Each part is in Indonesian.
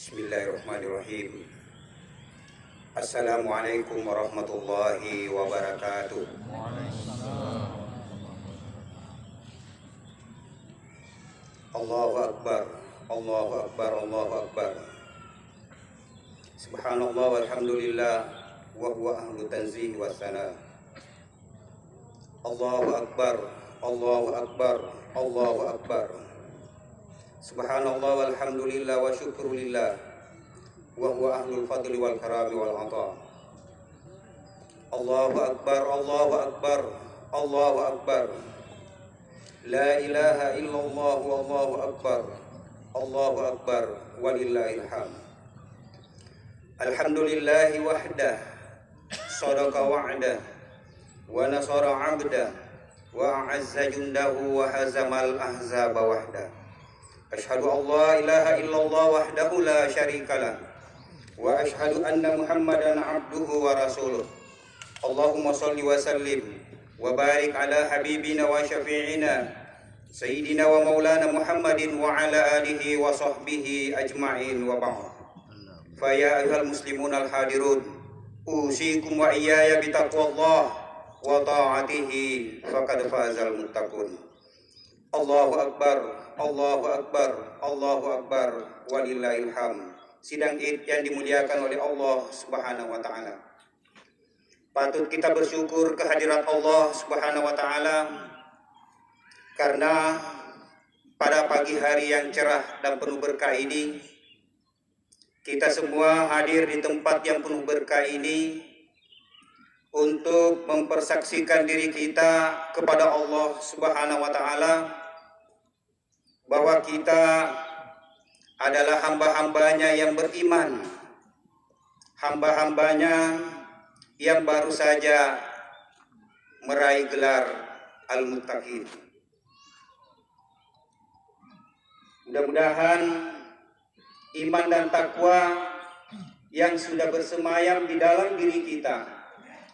Bismillahirrahmanirrahim. Assalamualaikum warahmatullahi wabarakatuh. Allahu Akbar, Allahu Akbar, Allahu Akbar. Subhanallah walhamdulillah wa huwa ahlu tanzih wa sana. Allahu Akbar, Allahu Akbar, Allahu Akbar. Subhanallah walhamdulillah wa syukrulillah wa huwa ahlul fadli wal karami wal ata. Allahu Akbar, Allahu Akbar, Allahu Akbar. La ilaha illallah wallahu akbar. Allahu akbar walillahil hamd. Alhamdulillahi wahdah, sadaqa wa'dah, wa nasara 'abdah, wa a'azza jundahu wa hazamal ahzaba wahdah. Ashhadu an la ilaha illallah wahdahu la syarikalah, wa ashhadu anna Muhammadan 'abduhu wa rasuluh. Allahumma shalli wa sallim wa barik ala habibina wa syafi'ina sayyidina wa maulana Muhammadin wa ala alihi wa sahbihi ajma'in wa ba'd. Fa ya ayyuhal muslimun al hadirun, usikum wa iyaya bi taqwallah wa ta'atihi faqad fazal muttaqun. Allahu akbar, Allahu akbar, Allahu akbar walillahil hamd. Sidang Id yang dimuliakan oleh Allah Subhanahu wa taala. Patut kita bersyukur kehadirat Allah Subhanahu wa taala karena pada pagi hari yang cerah dan penuh berkah ini kita semua hadir di tempat yang penuh berkah ini untuk mempersaksikan diri kita kepada Allah Subhanahu wa taala bahwa kita adalah hamba-hambanya yang beriman, hamba-hambanya yang baru saja meraih gelar Al-Muttaqin. Mudah-mudahan iman dan takwa yang sudah bersemayam di dalam diri kita,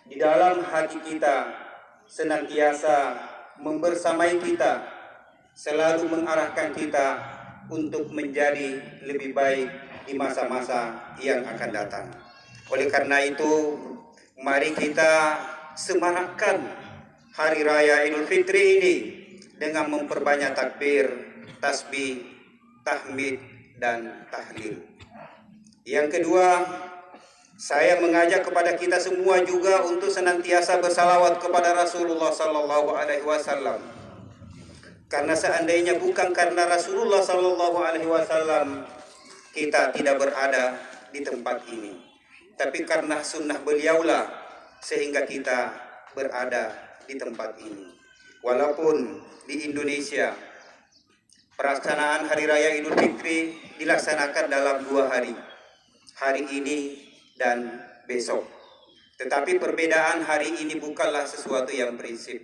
di dalam hati kita, senantiasa membersamai kita, selalu mengarahkan kita untuk menjadi lebih baik di masa-masa yang akan datang. Oleh karena itu, mari kita semarakkan hari raya Idul Fitri ini dengan memperbanyak takbir, tasbih, tahmid, dan tahlil. Yang kedua, saya mengajak kepada kita semua juga untuk senantiasa bersalawat kepada Rasulullah sallallahu alaihi wasallam. Karena seandainya bukan karena Rasulullah sallallahu alaihi wasallam, kita tidak berada di tempat ini. Tapi karena sunnah beliaulah sehingga kita berada di tempat ini. Walaupun di Indonesia pelaksanaan Hari Raya Idul Fitri dilaksanakan dalam 2 hari, hari ini dan besok. Tetapi perbedaan hari ini bukanlah sesuatu yang prinsip.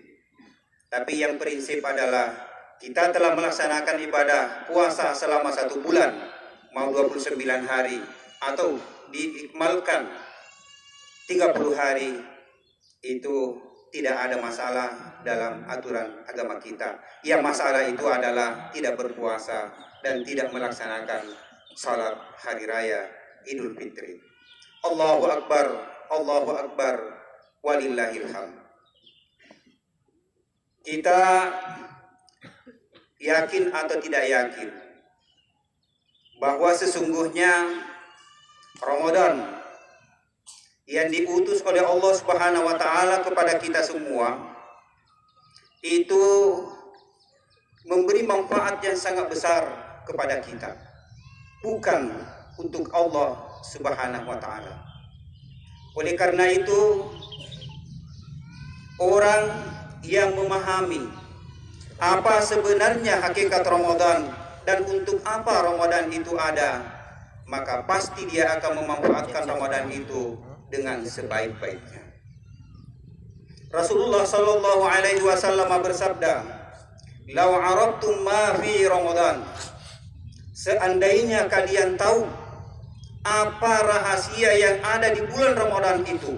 Tapi yang prinsip adalah kita telah melaksanakan ibadah puasa selama 1 bulan, mau 29 hari, atau diikmalkan 30 hari, itu tidak ada masalah dalam aturan agama kita. Yang masalah itu adalah tidak berpuasa dan tidak melaksanakan salat hari raya Idul Fitri. Allahu Akbar, Allahu Akbar, walillahil hamd. Kita yakin atau tidak yakin bahwa sesungguhnya Ramadan yang diutus oleh Allah Subhanahu wa taala kepada kita semua itu memberi manfaat yang sangat besar kepada kita, bukan untuk Allah Subhanahu wa taala. Oleh karena itu, orang yang memahami apa sebenarnya hakikat Ramadan dan untuk apa Ramadan itu ada, maka pasti dia akan memanfaatkan Ramadan itu dengan sebaik-baiknya. Rasulullah sallallahu alaihi wasallam bersabda, "Lau arabtum ma fi Ramadan." Seandainya kalian tahu apa rahasia yang ada di bulan Ramadan itu,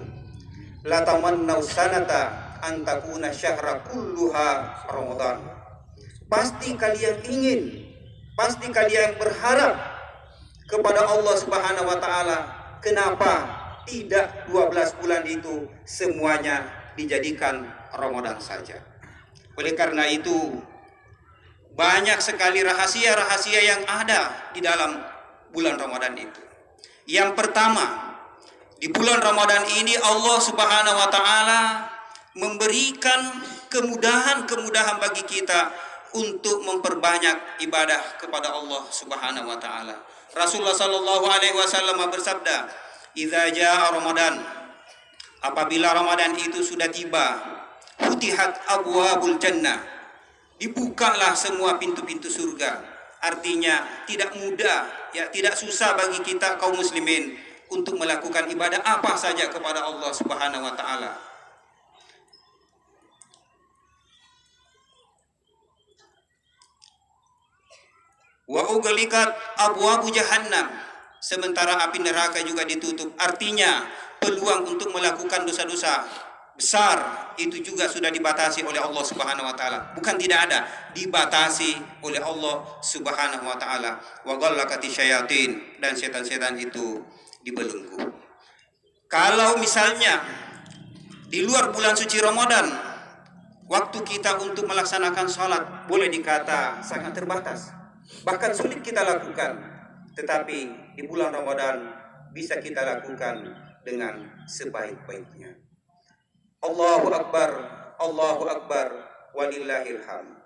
la tamannau sanata an takuna syahra kulluha Ramadan. Pasti kalian ingin, pasti kalian berharap kepada Allah Subhanahu wa taala. Kenapa tidak 12 bulan itu semuanya dijadikan Ramadan saja? Oleh karena itu, banyak sekali rahasia-rahasia yang ada di dalam bulan Ramadan itu. Yang pertama, di bulan Ramadan ini Allah Subhanahu wa taala memberikan kemudahan-kemudahan bagi kita untuk memperbanyak ibadah kepada Allah Subhanahu wa taala. Rasulullah sallallahu alaihi wasallam bersabda, "Idza jaa Ramadan," apabila Ramadan itu sudah tiba, "futihat abwabul jannah," dibukalah semua pintu-pintu surga. Artinya tidak mudah, tidak susah bagi kita kaum muslimin untuk melakukan ibadah apa saja kepada Allah Subhanahu wa taala. Wa ughliqat abwabu jahannam, sementara api neraka juga ditutup. Artinya peluang untuk melakukan dosa-dosa besar itu juga sudah dibatasi oleh Allah Subhanahu wa taala. Bukan tidak ada, dibatasi oleh Allah Subhanahu wa taala. Wa ghallaqati syayatin, dan setan-setan itu dibelenggu. Kalau misalnya di luar bulan suci Ramadan, waktu kita untuk melaksanakan sholat boleh dikata sangat terbatas, bahkan sulit kita lakukan. Tetapi di bulan Ramadan bisa kita lakukan dengan sebaik-baiknya. Allahu Akbar, walillahil hamd.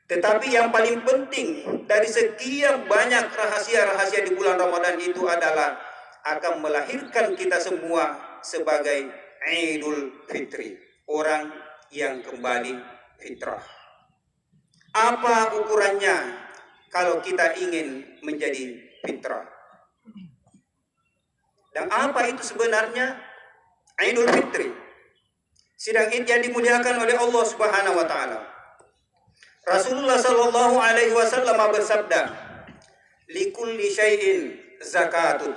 Tetapi yang paling penting dari sekian banyak rahasia-rahasia di bulan Ramadan itu adalah akan melahirkan kita semua sebagai Idul Fitri, orang yang kembali fitrah. Apa ukurannya kalau kita ingin menjadi fitrah? Dan apa itu sebenarnya Idul Fitri? Sidang Id yang dimuliakan oleh Allah Subhanahu wa taala. Rasulullah sallallahu alaihi wasallam bersabda, "Likulli syai'in zakatun."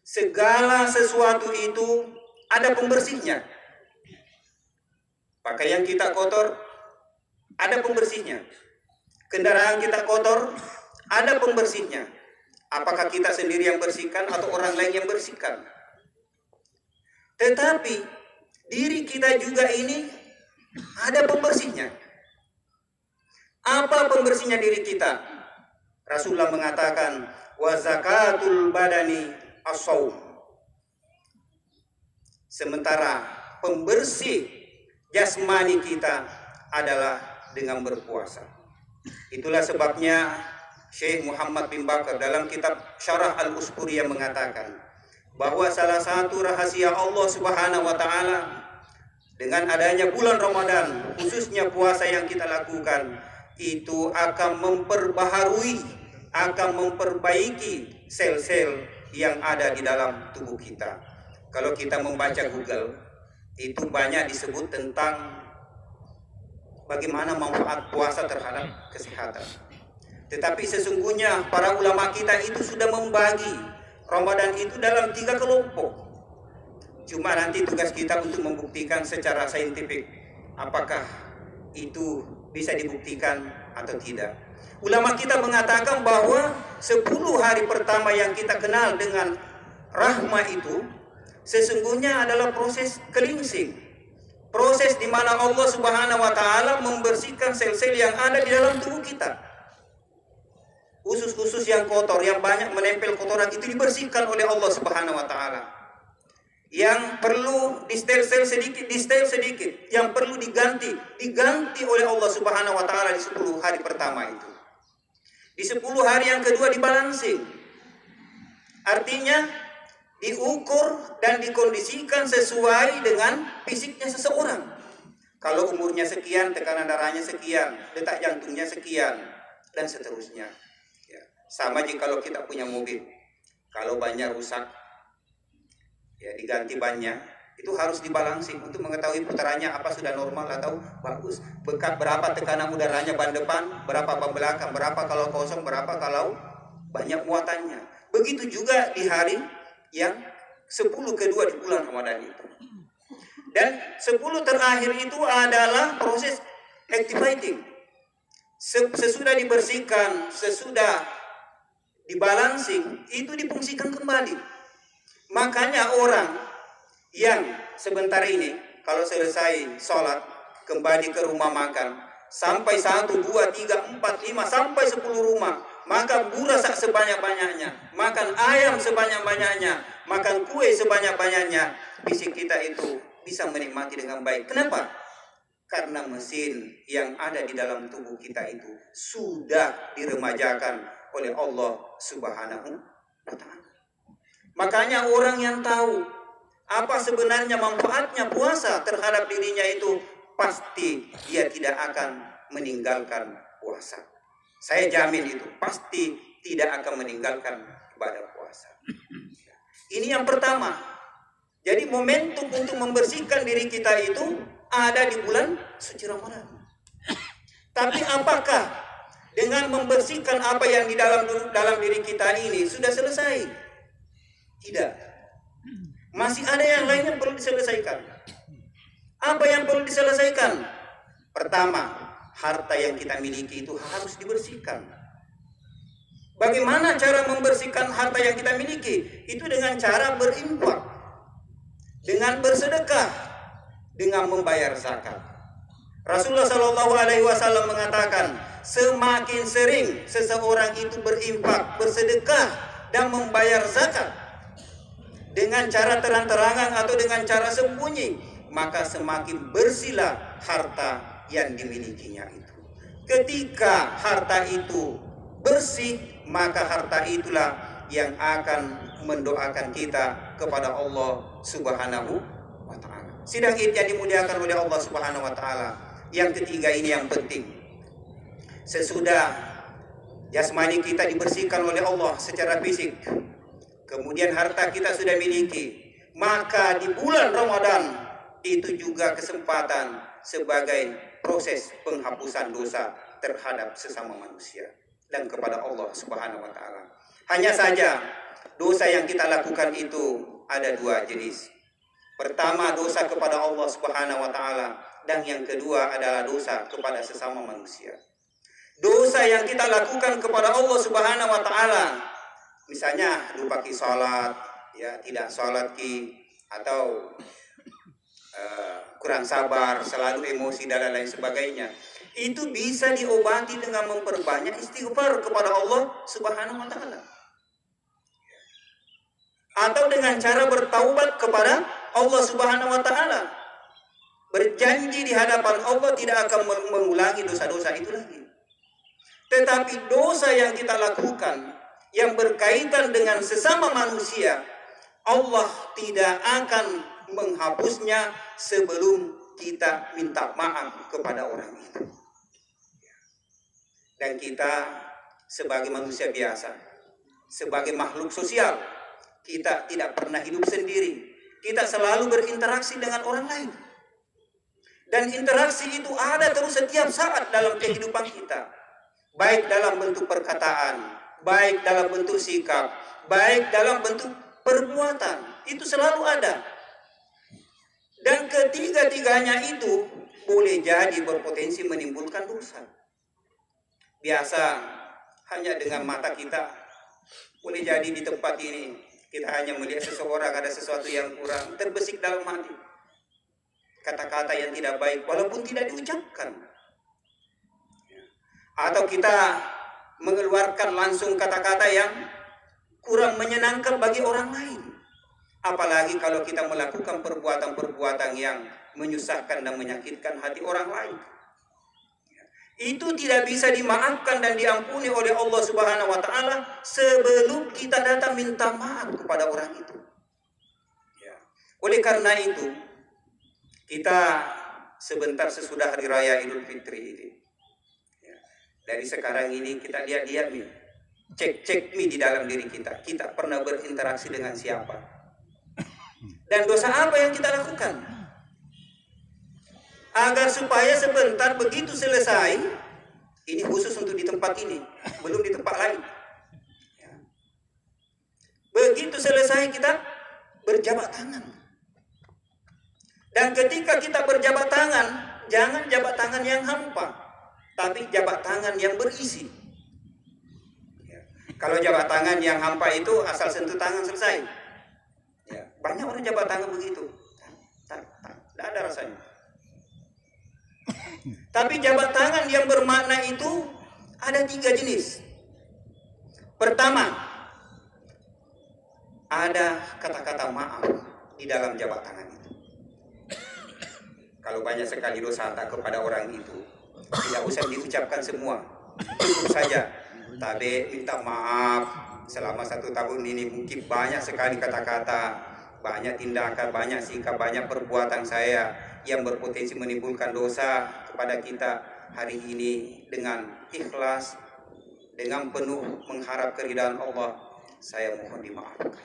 Segala sesuatu itu ada pembersihnya. Pakaian kita kotor, ada pembersihnya. Kendaraan kita kotor, ada pembersihnya. Apakah kita sendiri yang bersihkan atau orang lain yang bersihkan? Tetapi diri kita juga ini ada pembersihnya. Apa pembersihnya diri kita? Rasulullah mengatakan, "Wa zakatul badani as-shaum." Sementara pembersih jasmani kita adalah dengan berpuasa. Itulah sebabnya Syekh Muhammad bin Bakar dalam kitab Syarah Al-Usburiyah mengatakan bahwa salah satu rahasia Allah Subhanahu wa taala dengan adanya bulan Ramadan, khususnya puasa yang kita lakukan, itu akan memperbaharui, akan memperbaiki sel-sel yang ada di dalam tubuh kita. Kalau kita membaca Google, itu banyak disebut tentang bagaimana manfaat puasa terhadap kesehatan. Tetapi sesungguhnya para ulama kita itu sudah membagi Ramadan itu dalam 3 kelompok. Cuma nanti tugas kita untuk membuktikan secara saintifik apakah itu bisa dibuktikan atau tidak. Ulama kita mengatakan bahwa 10 hari pertama yang kita kenal dengan rahmah itu sesungguhnya adalah proses cleansing. Proses di mana Allah Subhanahu wa taala membersihkan sel-sel yang ada di dalam tubuh kita. Usus-usus yang kotor, yang banyak menempel kotoran itu dibersihkan oleh Allah Subhanahu wa taala. Yang perlu di-stel sedikit, yang perlu diganti oleh Allah Subhanahu wa taala di 10 hari pertama itu. Di 10 hari yang kedua dibalansing. Artinya diukur dan dikondisikan sesuai dengan fisiknya seseorang. Kalau umurnya sekian, tekanan darahnya sekian, detak jantungnya sekian, dan seterusnya. Ya. Sama jika kalau kita punya mobil, kalau bannya rusak, ya diganti bannya, itu harus dibalansing untuk mengetahui putarannya apa sudah normal atau bagus. Berapa tekanan udaranya ban depan, berapa ban belakang, berapa kalau kosong, berapa kalau banyak muatannya. Begitu juga di hari yang 10 kedua di bulan Ramadan itu. Dan 10 terakhir itu adalah proses activating. Sesudah dibersihkan, sesudah dibalancing, itu difungsikan kembali. Makanya orang yang sebentar ini kalau selesai sholat kembali ke rumah makan sampai 1, 2, 3, 4, 5 sampai 10 rumah, makan buras sebanyak-banyaknya, makan ayam sebanyak-banyaknya, makan kue sebanyak-banyaknya, fisik kita itu bisa menikmati dengan baik. Kenapa? Karena mesin yang ada di dalam tubuh kita itu sudah diremajakan oleh Allah Subhanahu wa Ta'ala. Makanya orang yang tahu apa sebenarnya manfaatnya puasa terhadap dirinya itu, pasti dia tidak akan meninggalkan puasa. Saya jamin itu, pasti tidak akan meninggalkan ibadah puasa. Ini yang pertama. Jadi momentum untuk membersihkan diri kita itu ada di bulan suci Ramadan. Tapi apakah dengan membersihkan apa yang di dalam diri kita ini sudah selesai? Tidak. Masih ada yang lain yang perlu diselesaikan. Apa yang perlu diselesaikan? Pertama, harta yang kita miliki itu harus dibersihkan. Bagaimana cara membersihkan harta yang kita miliki? Itu dengan cara berinfak, dengan bersedekah, dengan membayar zakat. Rasulullah Shallallahu Alaihi Wasallam mengatakan, semakin sering seseorang itu berinfak, bersedekah, dan membayar zakat dengan cara terang-terangan atau dengan cara sembunyi, maka semakin bersihlah harta yang dimilikinya itu. Ketika harta itu bersih, maka harta itulah yang akan mendoakan kita kepada Allah Subhanahu wa Ta'ala. Sidang Id yang dimuliakan oleh Allah Subhanahu wa Ta'ala. Yang ketiga ini yang penting. Sesudah jasmani kita dibersihkan oleh Allah secara fisik, kemudian harta kita sudah miliki, maka di bulan Ramadan itu juga kesempatan sebagai proses penghapusan dosa terhadap sesama manusia dan kepada Allah Subhanahu wa Ta'ala. Hanya saja dosa yang kita lakukan itu ada dua jenis. Pertama, dosa kepada Allah Subhanahu wa Ta'ala, dan yang kedua adalah dosa kepada sesama manusia. Dosa yang kita lakukan kepada Allah Subhanahu wa Ta'ala, misalnya lupa ki salat, ya tidak salat ki, atau kurang sabar, selalu emosi dan lain sebagainya. Itu bisa diobati dengan memperbanyak istighfar kepada Allah Subhanahu wa Ta'ala. Atau dengan cara bertaubat kepada Allah Subhanahu wa Ta'ala. Berjanji di hadapan Allah tidak akan mengulangi dosa-dosa itu lagi. Tetapi dosa yang kita lakukan yang berkaitan dengan sesama manusia, Allah tidak akan menghapusnya sebelum kita minta maaf kepada orang itu. Dan kita sebagai manusia biasa, sebagai makhluk sosial, kita tidak pernah hidup sendiri. Kita selalu berinteraksi dengan orang lain. Dan interaksi itu ada terus setiap saat dalam kehidupan kita. Baik dalam bentuk perkataan, baik dalam bentuk sikap, baik dalam bentuk perbuatan. Itu selalu ada. Dan ketiga-tiganya itu boleh jadi berpotensi menimbulkan dosa. Biasa hanya dengan mata kita, boleh jadi di tempat ini kita hanya melihat seseorang ada sesuatu yang kurang, terbesit dalam hati. Kata-kata yang tidak baik walaupun tidak diucapkan. Atau kita mengeluarkan langsung kata-kata yang kurang menyenangkan bagi orang lain. Apalagi kalau kita melakukan perbuatan-perbuatan yang menyusahkan dan menyakitkan hati orang lain. Itu tidak bisa dimaafkan dan diampuni oleh Allah Subhanahu wa Ta'ala sebelum kita datang minta maaf kepada orang itu. Oleh karena itu, kita sebentar sesudah Hari Raya Idul Fitri ini, dari sekarang ini kita lihat-lihat nih, cek nih di dalam diri kita. Kita pernah berinteraksi dengan siapa? Dan dosa apa yang kita lakukan? Agar supaya sebentar begitu selesai, ini khusus untuk di tempat ini, belum di tempat lain. Begitu selesai kita berjabat tangan. Dan ketika kita berjabat tangan, jangan jabat tangan yang hampa, tapi jabat tangan yang berisi. Kalau jabat tangan yang hampa itu asal sentuh tangan selesai. Ya, banyak orang jabat tangan begitu. Tidak ada rasanya. Tapi jabat tangan yang bermakna itu ada 3 jenis. Pertama, ada kata-kata maaf di dalam jabat tangan itu. Kalau banyak sekali dosa kepada orang itu, tidak usah diucapkan semua, cukup saja Tabe minta maaf selama 1 tahun ini mungkin banyak sekali kata-kata, banyak tindakan, banyak sikap, banyak perbuatan saya yang berpotensi menimbulkan dosa kepada kita. Hari ini dengan ikhlas, dengan penuh mengharap keridhaan Allah, saya mohon dimaafkan.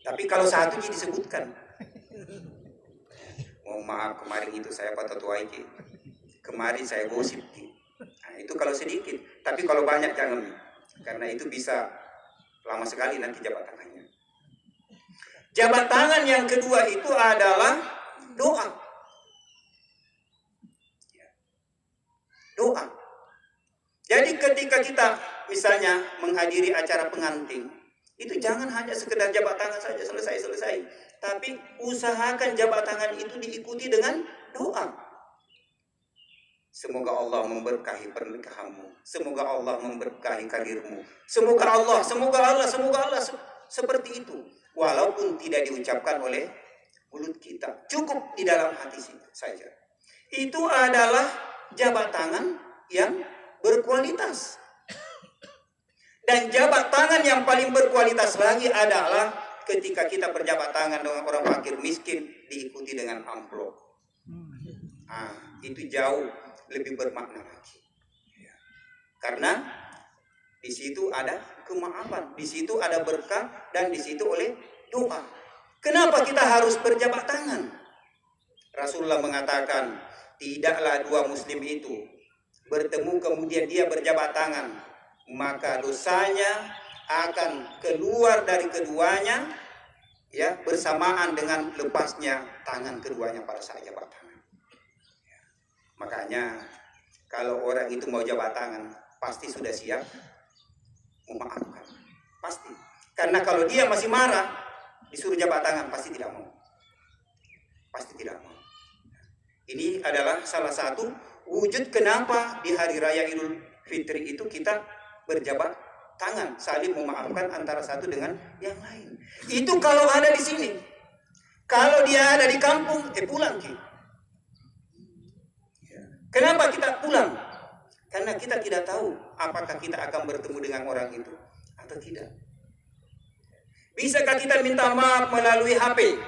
Tapi kalau satu disebutkan, mohon maaf kemarin itu saya patut waiki, kemarin saya gosip. Nah, itu kalau sedikit, tapi kalau banyak jangan, karena itu bisa lama sekali nanti jabat tangannya. Jabat tangan yang kedua itu adalah doa. Doa. Jadi ketika kita misalnya menghadiri acara pengantin, itu jangan hanya sekedar jabat tangan saja selesai, tapi usahakan jabat tangan itu diikuti dengan doa. Semoga Allah memberkahi pernikahanmu. Semoga Allah memberkahi karirmu. Semoga Allah seperti itu. Walaupun tidak diucapkan oleh mulut kita, cukup di dalam hati saja. Itu adalah jabat tangan yang berkualitas. Dan jabat tangan yang paling berkualitas lagi adalah ketika kita berjabat tangan dengan orang fakir miskin diikuti dengan amplop. Itu jauh lebih bermakna lagi. Karena di situ ada kemaafan, di situ ada berkah, dan di situ oleh doa. Kenapa kita harus berjabat tangan? Rasulullah mengatakan, tidaklah 2 muslim itu bertemu kemudian dia berjabat tangan, maka dosanya akan keluar dari keduanya, ya, bersamaan dengan lepasnya tangan keduanya pada saat jabat tangan. Makanya kalau orang itu mau jabat tangan, pasti sudah siap memaafkan. Pasti. Karena kalau dia masih marah, disuruh jabat tangan, pasti tidak mau. Pasti tidak mau. Ini adalah salah satu wujud kenapa di hari raya Idul Fitri itu kita berjabat tangan, saling memaafkan antara satu dengan yang lain. Itu kalau ada di sini. Kalau dia ada di kampung, pulang ki. Kenapa kita pulang? Karena kita tidak tahu apakah kita akan bertemu dengan orang itu atau tidak. Bisakah kita minta maaf melalui HP?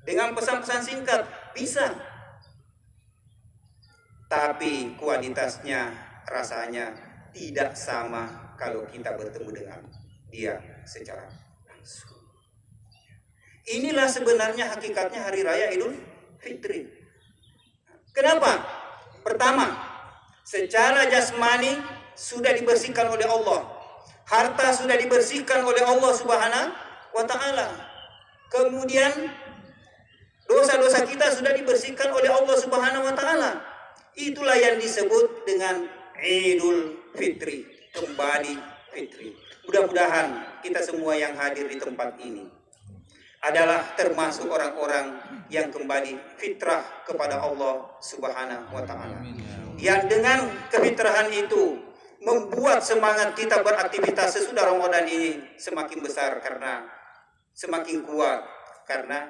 Dengan pesan-pesan singkat? Bisa. Tapi kualitasnya, rasanya tidak sama kalau kita bertemu dengan dia secara langsung. Inilah sebenarnya hakikatnya hari raya Idul Fitri. Kenapa? Pertama, secara jasmani sudah dibersihkan oleh Allah. Harta sudah dibersihkan oleh Allah Subhanahu wa Ta'ala. Kemudian dosa-dosa kita sudah dibersihkan oleh Allah Subhanahu wa Ta'ala. Itulah yang disebut dengan Idul Fitri, kembali fitri. Mudah-mudahan kita semua yang hadir di tempat ini adalah termasuk orang-orang yang kembali fitrah kepada Allah Subhanahu wa Ta'ala. Yang dengan kefitrahan itu membuat semangat kita beraktivitas sesudah Ramadan ini semakin besar, karena semakin kuat, karena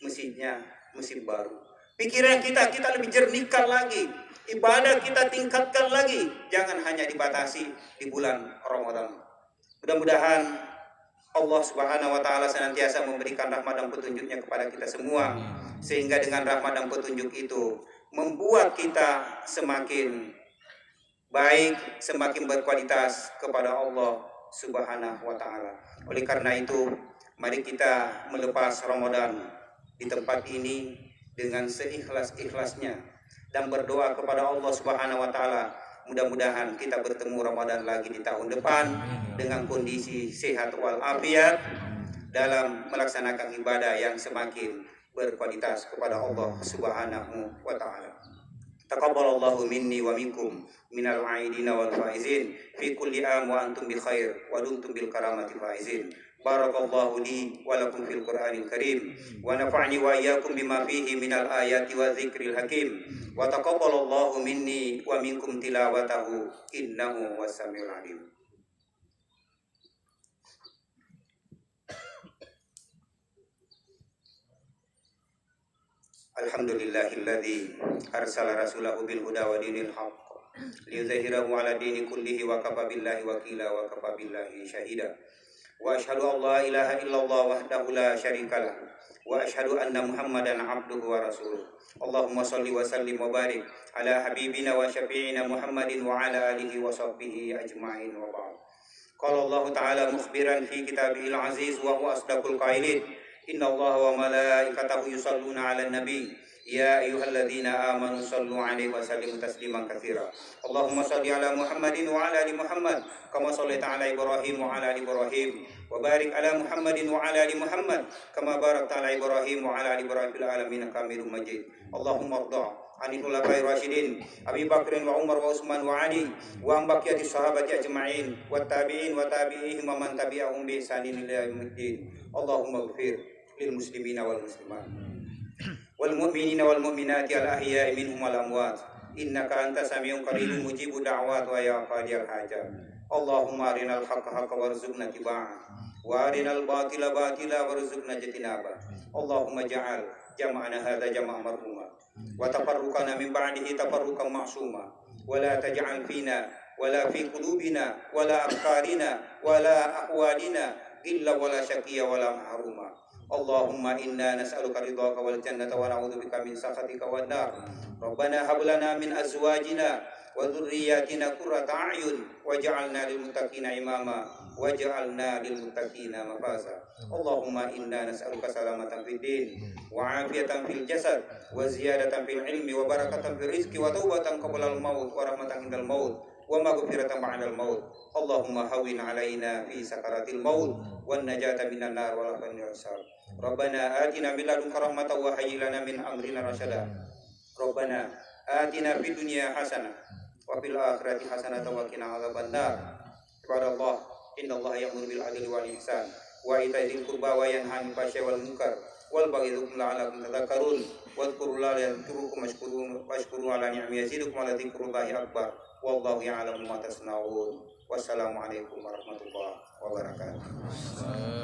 mesinnya mesin baru. Pikiran kita lebih jernihkan lagi, ibadah kita tingkatkan lagi, jangan hanya dibatasi di bulan Ramadan. Mudah-mudahan Allah Subhanahu wa Ta'ala senantiasa memberikan rahmat dan petunjuknya kepada kita semua, sehingga dengan rahmat dan petunjuk itu membuat kita semakin baik, semakin berkualitas kepada Allah Subhanahu wa Ta'ala. Oleh karena itu, mari kita melepas Ramadan di tempat ini dengan seikhlas-ikhlasnya dan berdoa kepada Allah Subhanahu wa Ta'ala. Mudah-mudahan kita bertemu Ramadan lagi di tahun depan dengan kondisi sehat walafiat dalam melaksanakan ibadah yang semakin berkualitas kepada Allah Subhanahu wa Ta'ala. Taqabbalallahu minni wa minkum minal aidina wal faizin fi kulli am wa antum bi khair wa dumtum bil karamati faizin. Barakallahu li wa lakum fil Qur'anil Karim wa nafa'ni wa iyyakum bima fihi minal ayati wa dzikril hakim wa taqabbalallahu minni wa minkum tilawatahu innahu was-samiul alim. Alhamdulillahilladzi arsala rasulahu bil huda wa dinil haqq liyuzhhirahu 'ala dini kullihi wa kafa billahi wakila wa kafa billahi shahida. Wa asyhadu an la ilaha illallah wahdahu la syarikalah wa asyhadu anna Muhammadan 'abduhu wa rasuluh. Allahumma shalli wa sallim wa barik ala habibina wa syafi'ina Muhammadin wa ala alihi wa sahbihi ajma'in wa ba'd. Qala Allah ta'ala mukhbiran fi kitabihil aziz wa huwa asdaqul qailin. Inna Allah wa malaikatahu yusalluna 'alan nabi ya ayyuhalladzina amanu sallu 'alaihi wa sallimu tasliman katsira. Allahumma shalli 'ala Muhammadin wa 'ala ali Muhammad kama shallaita 'ala Ibrahim wa 'ala ali Ibrahim wa barik 'ala Muhammadin wa 'ala ali Muhammad kama barakta 'ala Ibrahim wa 'ala ali Ibrahim fil alamin Hamidum Majid. Allahumma arda' anil khulafa'ir rasyidin Abi Bakrin wa Umar wa Utsman wa Ali wa an baqiyati sahabati ajma'in wa tabi'in wa tabi'ihim wa man tabi'ahum bi ihsanin ila yaumiddin. Allahumma ighfir lil muslimina wal muslimat wal mu'minina wal mu'minati al ahya'i minhum wal amwat innaka antas samiun qaribun mujibud da'wat wa ya qadiyal hajat. Allahumma arinal haqqa haqqan warzuqna tiba'ah wa arinal batila batila warzuqna ijtinabah. Allahumma ja'al jama'ana hadza jama'an marhuma wa tafarruqana min ba'dihi tafarruqan ma'suma wa la taj'al fina wala fi qulubina wala afkarina wala ahwalina illa wala syaqiyya wala mahruma. Allahumma inna nas'aluka ridhaka wal jannata wa na'udzubika min sakhatika wan nar. Rabbana hab lana min azwajina wa dhurriyyatina qurrata a'yun waj'alna lil muttaqina imama waj'alna lil muttaqina mafaza. Allahumma inna nas'aluka salamatan fid din wa 'afiyatan fil jasad wa ziyadatan fil ilmi wa barakatan fil rizqi wa taubatan qabla al maut wa rahmatan indal maut wa maghfiratan ba'dal maut. Allahumma hawwin 'alaina fi sakaratil maut wan najata minan nar wa laqina hisab. Rabbana atina min ladunka rahmatan wa hayyi lana min amrina rasyada. Rabbana atina fid dunya hasanah wa fil akhirati hasanah wa qina adzabannar. Ibadallah, innallaha ya'muru bil 'adli wal ihsan wa ita'i dzil qurba wa yanha 'anil fahsya'i wal munkar wal baghi ya'idhukum la'allakum tadhakkarun. Wadhkurullaha yadhkurukum washkuru 'ala ni'amihi yazidukum wa ladzikrullahi akbar. Wallahu ya'lamu ma tasna'un. Wassalamualaikum warahmatullahi wabarakatuh.